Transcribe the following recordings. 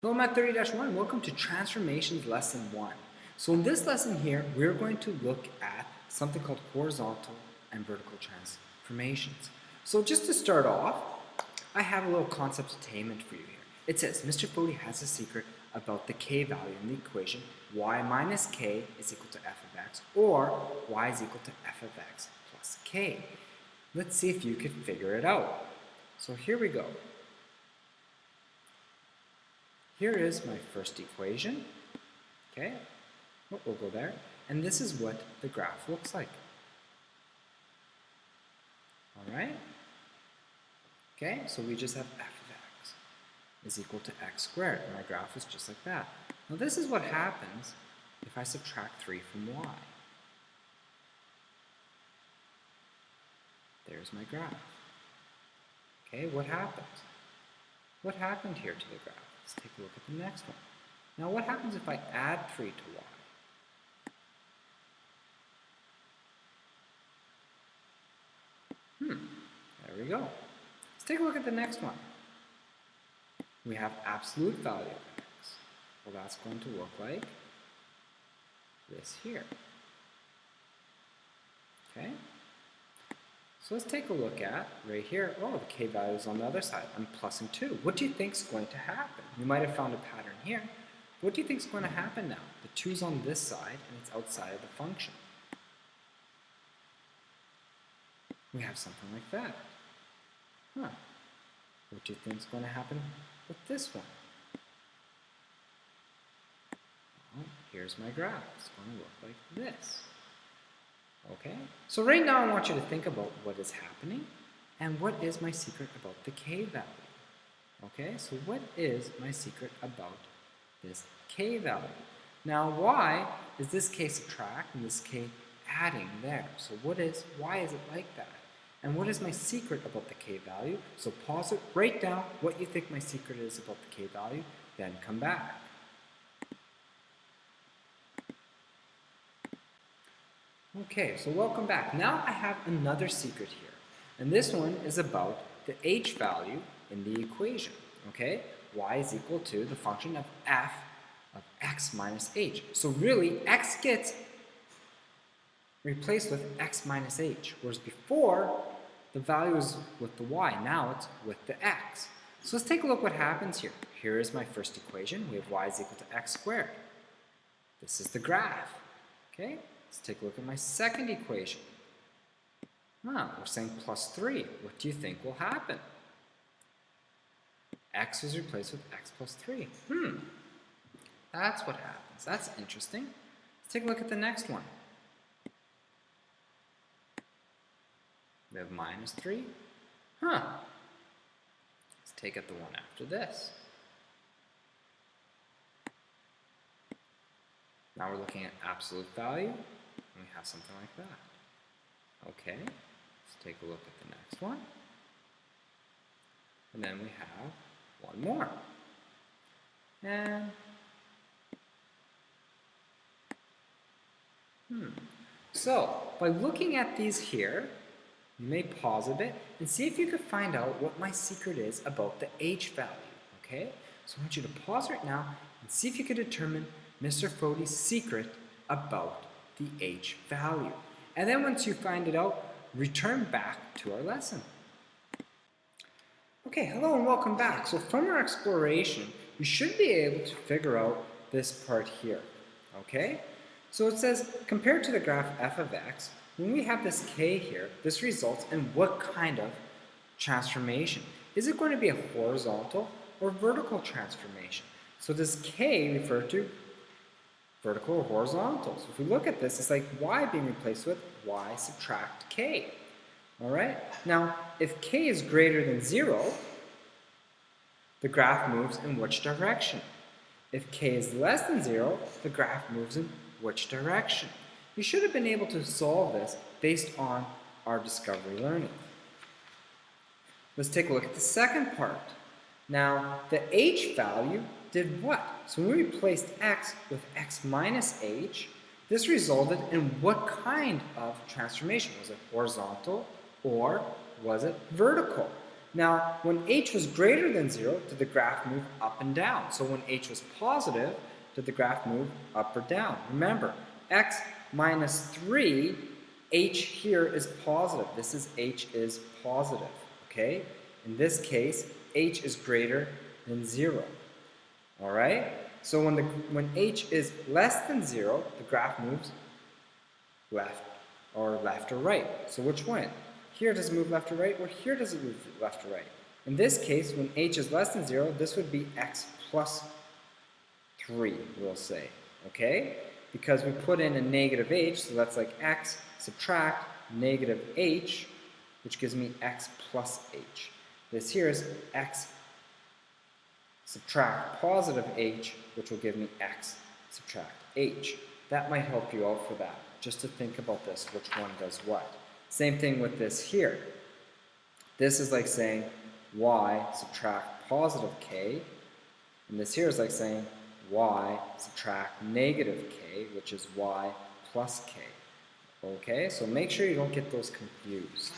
Hello, Math 30-1. Welcome to Transformations Lesson 1. So in this lesson here, we're going to look at something called horizontal and vertical transformations. So just to start off, I have a little concept attainment for you here. It says, Mr. Fody has a secret about the k value in the equation y minus k is equal to f of x, or y is equal to f of x plus k. Let's see if you can figure it out. So here we go. Here is my first equation, okay, we'll go there, and this is what the graph looks like. All right, okay, so we just have f of x is equal to x squared. My graph is just like that. Now this is what happens if I subtract 3 from y. There's my graph. Okay, what happens? What happened here to the graph? Let's take a look at the next one. Now what happens if I add 3 to y? There we go. Let's take a look at the next one. We have absolute value of x. Well, that's going to look like this here. Okay? So let's take a look at right here. Oh, the k value is on the other side. I'm plusing 2. What do you think is going to happen? You might have found a pattern here. What do you think is going to happen now? The 2's on this side and it's outside of the function. We have something like that. What do you think is going to happen with this one? Well, here's my graph. It's going to look like this. Okay, so right now I want you to think about what is happening and what is my secret about the k value. Okay, so what is my secret about this k value? Now why is this k subtract and this k adding there? So why is it like that? And what is my secret about the k value? So pause it, write down what you think my secret is about the k value, then come back. Okay, so welcome back. Now I have another secret here, and this one is about the h value in the equation, okay? Y is equal to the function of f of x minus h. So really, x gets replaced with x minus h, whereas before, the value was with the y, now it's with the x. So let's take a look what happens here. Here is my first equation. We have y is equal to x squared. This is the graph, okay? Let's take a look at my second equation. We're saying plus 3. What do you think will happen? X is replaced with x plus 3. That's what happens. That's interesting. Let's take a look at the next one. We have minus 3. Let's take it the one after this. Now we're looking at absolute value. And we have something like that. Okay, let's take a look at the next one. And then we have one more. And so by looking at these here, you may pause a bit and see if you could find out what my secret is about the h value. Okay, so I want you to pause right now and see if you could determine Mr. Fody's secret about the h value. And then once you find it out, return back to our lesson. Okay, hello and welcome back. So from our exploration, you should be able to figure out this part here. Okay? So it says, compared to the graph f of x, when we have this k here, this results in what kind of transformation? Is it going to be a horizontal or vertical transformation? So does k refer to vertical or horizontal? So if we look at this, it's like y being replaced with y subtract k. All right? Now, if k is greater than 0, the graph moves in which direction? If k is less than 0, the graph moves in which direction? You should have been able to solve this based on our discovery learning. Let's take a look at the second part. Now, the h value did what? So when we replaced x with x minus h, this resulted in what kind of transformation? Was it horizontal or was it vertical? Now, when h was greater than 0, did the graph move up and down? So when h was positive, did the graph move up or down? Remember, x minus 3, h here is positive. This is h is positive, okay? In this case, h is greater than 0, all right? So when h is less than 0, the graph moves left or right. So which one? Here does it move left or right, or here does it move left or right? In this case, when h is less than 0, this would be x plus 3, we'll say, okay? Because we put in a negative h, so that's like x subtract negative h, which gives me x plus h. This here is x subtract positive h, which will give me x subtract h. That might help you out for that, just to think about this, which one does what. Same thing with this here. This is like saying y subtract positive k, and this here is like saying y subtract negative k, which is y plus k. Okay, so make sure you don't get those confused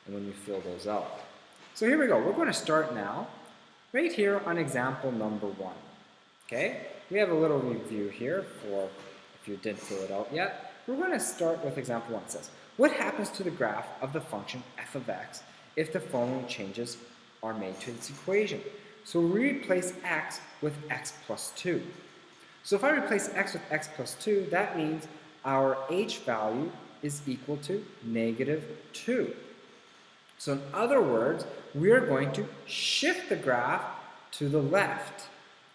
when you fill those out. So here we go. We're going to start now right here on example number 1. Okay, we have a little review here for if you didn't fill it out yet. We're going to start with example 1. It says, what happens to the graph of the function f of x if the following changes are made to its equation? So we replace x with x plus 2. So if I replace x with x plus 2, that means our h value is equal to negative 2. So in other words, we are going to shift the graph to the left.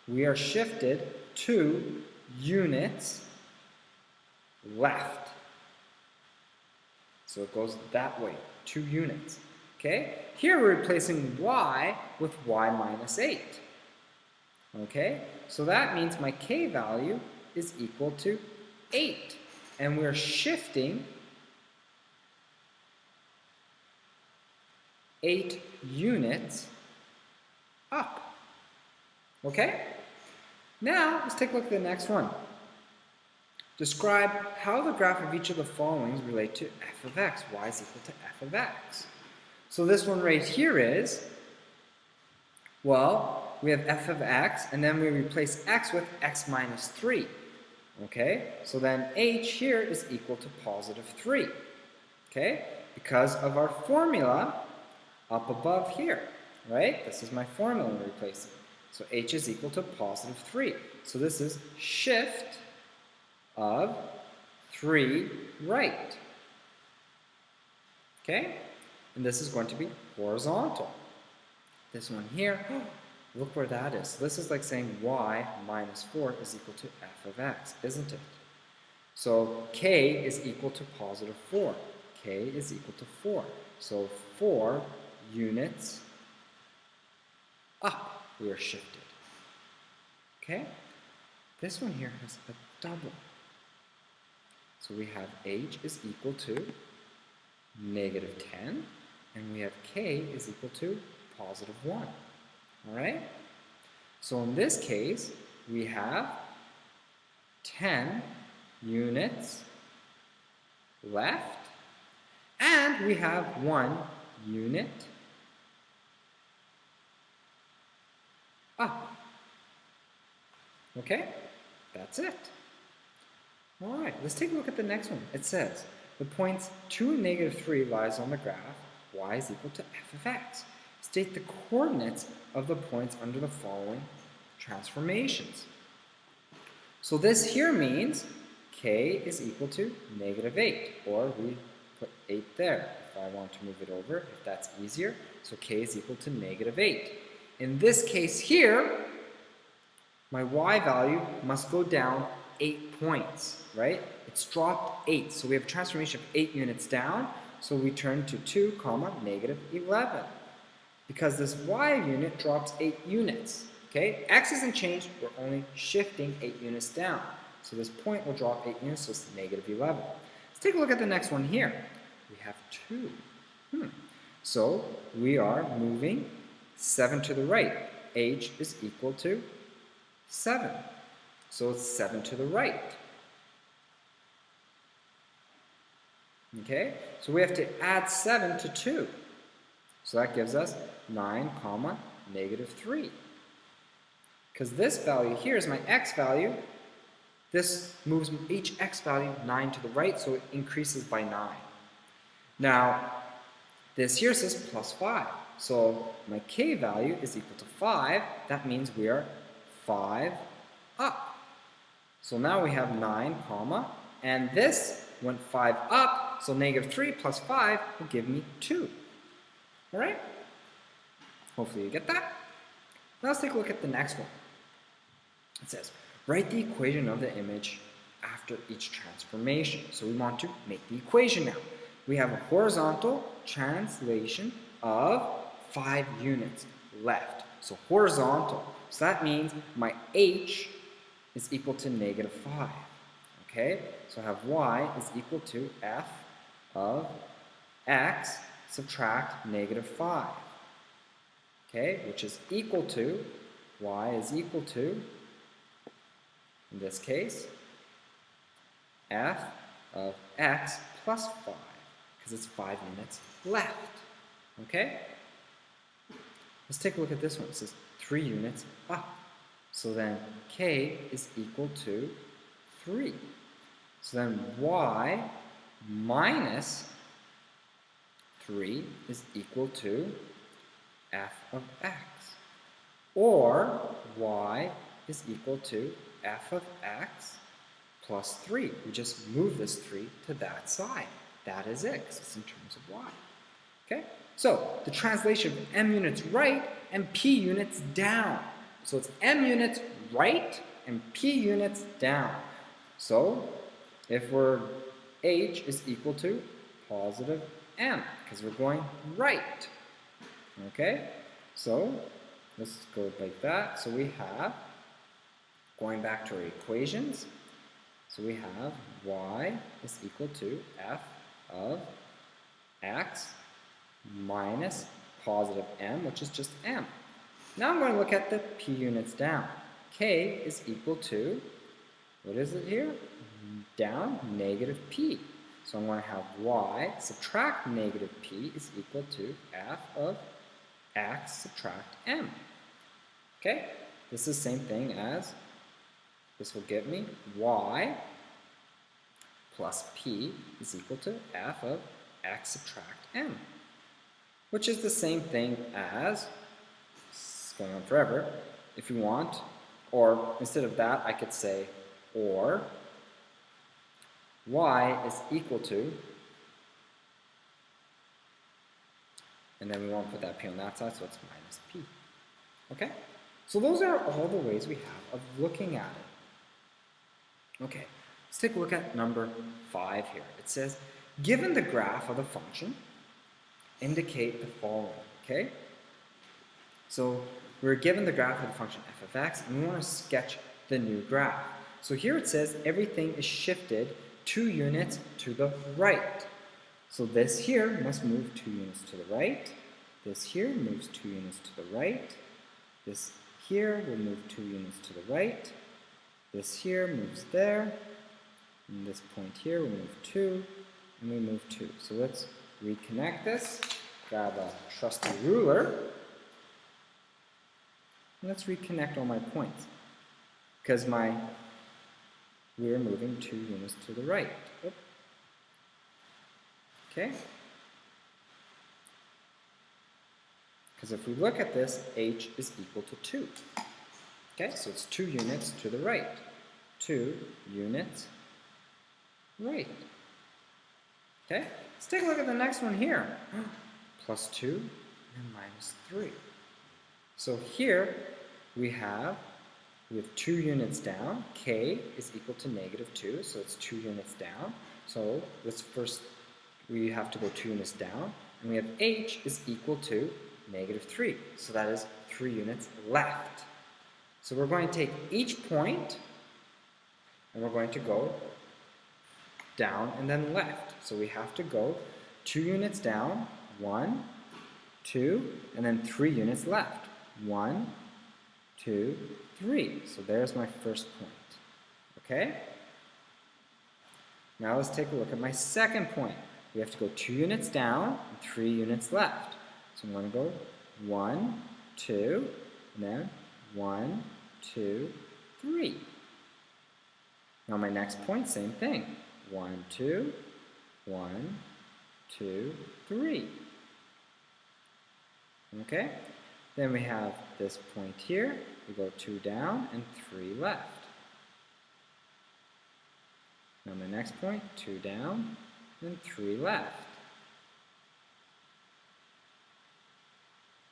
We are shifted 2 units left. So it goes that way, 2 units. Okay? Here we're replacing y with y minus 8. Okay? So that means my k value is equal to 8. And we're shifting 8 units up. Okay? Now, let's take a look at the next one. Describe how the graph of each of the following relate to f of x. Y is equal to f of x. So this one right here is, well, we have f of x, and then we replace x with x minus 3. Okay? So then h here is equal to positive 3. Okay? Because of our formula up above here. Right? This is my formula we're replacing. So h is equal to positive 3. So this is shift of 3 right. Okay? And this is going to be horizontal. This one here, look where that is. This is like saying y minus 4 is equal to f of x, isn't it? So k is equal to positive 4. K is equal to 4. So 4 units up we are shifted. Okay? This one here has a double. So we have h is equal to negative 10, and we have k is equal to positive 1. All right? So in this case, we have 10 units left, and we have 1 unit up. Okay? That's it. All right, let's take a look at the next one. It says, the points 2 and negative 3 lies on the graph, y is equal to f of x. State the coordinates of the points under the following transformations. So this here means k is equal to negative 8, or we put 8 there if I want to move it over, if that's easier. So k is equal to negative 8. In this case here, my y value must go down 8 points, right? It's dropped 8, so we have a transformation of 8 units down, so we turn to 2, comma, negative 11. Because this y unit drops 8 units, okay? X isn't changed, we're only shifting 8 units down. So this point will drop 8 units, so it's negative 11. Let's take a look at the next one here. We have 2. So we are moving 7 to the right. H is equal to 7. So it's 7 to the right. Okay? So we have to add 7 to 2. So that gives us 9 comma negative 3. Because this value here is my x value, this moves each x value 9 to the right, so it increases by 9. Now, this here says plus 5. So my k value is equal to 5. That means we are 5 up. So now we have 9 comma, and this went 5 up, so negative 3 plus 5 will give me 2. All right? Hopefully you get that. Now let's take a look at the next one. It says, write the equation of the image after each transformation. So we want to make the equation now. We have a horizontal translation of 5 units left. So horizontal. So that means my h is equal to negative 5. Okay? So I have y is equal to f of x subtract negative 5. Okay? Which is equal to, y is equal to, in this case, f of x plus 5, because it's 5 units left. Okay? Let's take a look at this one. It says 3 units up. So then k is equal to 3. So then y minus 3 is equal to f of x. Or y is equal to f of x plus 3. We just move this 3 to that side. That is it, 'cause it's in terms of y. Okay? So the translation of m units right and p units down. So it's m units right and p units down. So if we're h is equal to positive m, because we're going right. Okay? So let's go like that. So we have, going back to our equations, so we have y is equal to f of x minus positive m, which is just m. Now I'm going to look at the p units down. K is equal to, what is it here? Down negative p. So I'm going to have y subtract negative p is equal to f of x subtract m. Okay? This is the same thing as, this will give me y plus p is equal to f of x subtract m, which is the same thing as, it's going on forever, if you want, or instead of that I could say, or y is equal to, and then we won't put that p on that side, so it's minus p. Okay? So those are all the ways we have of looking at it. Okay, let's take a look at number 5 here. It says, given the graph of the function, indicate the following. Okay? So we're given the graph of the function f of x, and we want to sketch the new graph. So here it says everything is shifted 2 units to the right. So this here must move 2 units to the right. This here moves 2 units to the right. This here will move 2 units to the right. This here moves there. And this point here will move 2. And we move 2. So let's reconnect this. Grab a trusty ruler. And let's reconnect all my points. Because we're moving 2 units to the right. Oop. Okay? Because if we look at this, h is equal to 2. Okay, so it's 2 units to the right. 2 units right. Okay, let's take a look at the next one here. Plus 2 and minus 3. So here we have 2 units down. K is equal to negative 2, so it's 2 units down. So let's first, we have to go 2 units down. And we have h is equal to negative 3. So that is 3 units left. So we're going to take each point and we're going to go down and then left. So we have to go 2 units down, 1, 2, and then 3 units left. 1, 2, 3. So there's my first point. Okay? Now let's take a look at my second point. We have to go 2 units down and 3 units left. So I'm going to go 1, 2, and then 1, 2, 3. Now my next point, same thing. 1, 2, 1, 2, 3. Okay? Then we have this point here. We go 2 down and 3 left. Now my next point, 2 down and 3 left.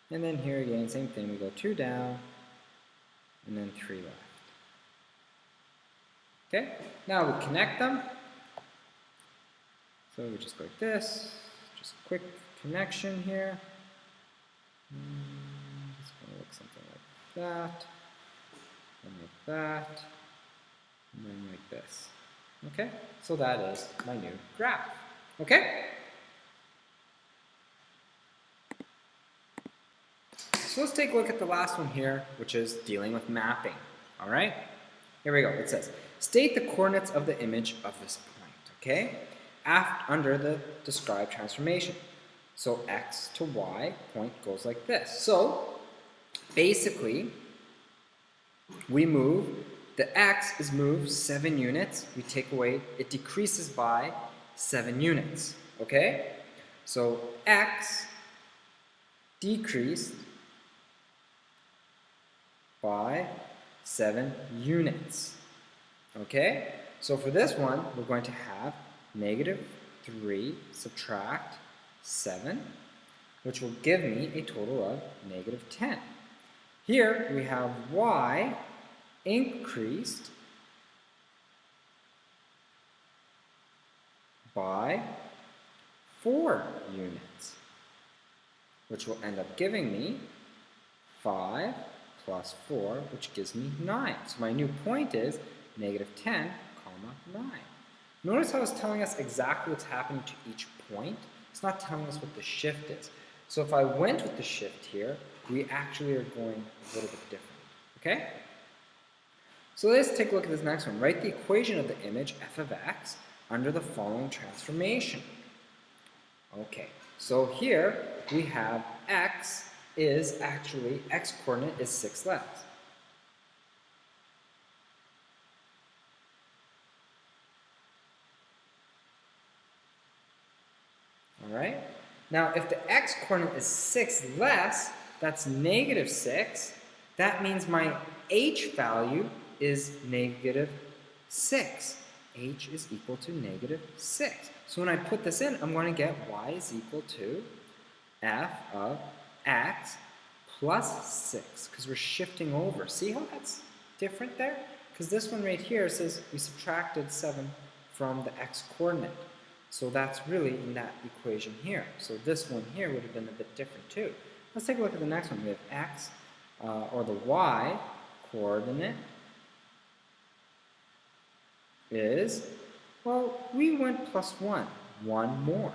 And then here again, same thing. We go 2 down and then 3 left. Okay? Now we connect them. So we just go like this. Just a quick connection here. It's going to look something like that. And like that. And then like this. Okay? So that is my new graph. Okay? So let's take a look at the last one here, which is dealing with mapping. All right? Here we go. It says, state the coordinates of the image of this point. Okay? Under the described transformation. So x to y point goes like this. So basically, we move, the x is moved 7 units. We take away, it decreases by 7 units. Okay? So x decreased by 7 units. Okay? So for this one, we're going to have -3 subtract 7, which will give me a total of -10. Here we have y increased by 4 units, which will end up giving me 5 plus 4, which gives me 9. So my new point is -10, 9. Notice how it's telling us exactly what's happening to each point. It's not telling us what the shift is. So if I went with the shift here, we actually are going a little bit different. Okay? So let's take a look at this next one. Write the equation of the image f of x under the following transformation. Okay, so here we have x is actually, x coordinate is 6 left. Alright? Now, if the x coordinate is 6 less, that's -6. That means my h value is -6. H is equal to -6. So when I put this in, I'm going to get y is equal to f of x plus 6, because we're shifting over. See how that's different there? Because this one right here says we subtracted 7 from the x coordinate. So that's really in that equation here. So this one here would have been a bit different too. Let's take a look at the next one. We have x, or the y coordinate is, well, we went +1, 1 more.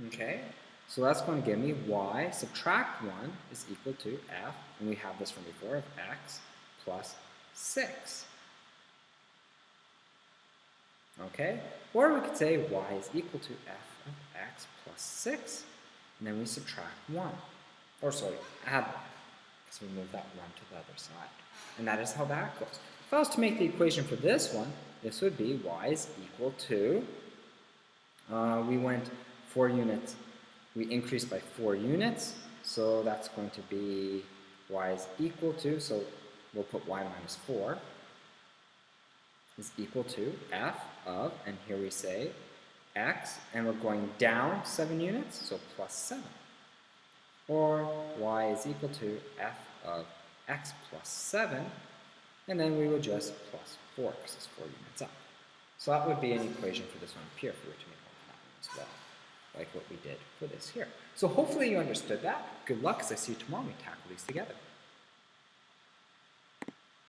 Okay, so that's going to give me y subtract 1 is equal to f, and we have this from before, of x plus 6. Okay, or we could say y is equal to f of x plus 6, and then we subtract 1. Or sorry, add 1, because we move that 1 to the other side. And that is how that goes. If I was to make the equation for this one, this would be y is equal to, we went 4 units. We increased by 4 units, so that's going to be y is equal to, so we'll put y minus 4, is equal to f of, and here we say x, and we're going down 7 units, so plus 7. Or y is equal to f of x plus 7, and then we would just plus 4, because it's 4 units up. So that would be an equation for this one up here, if we were to make one happen as well, like what we did for this here. So hopefully you understood that. Good luck, as I see you tomorrow when we tackle these together.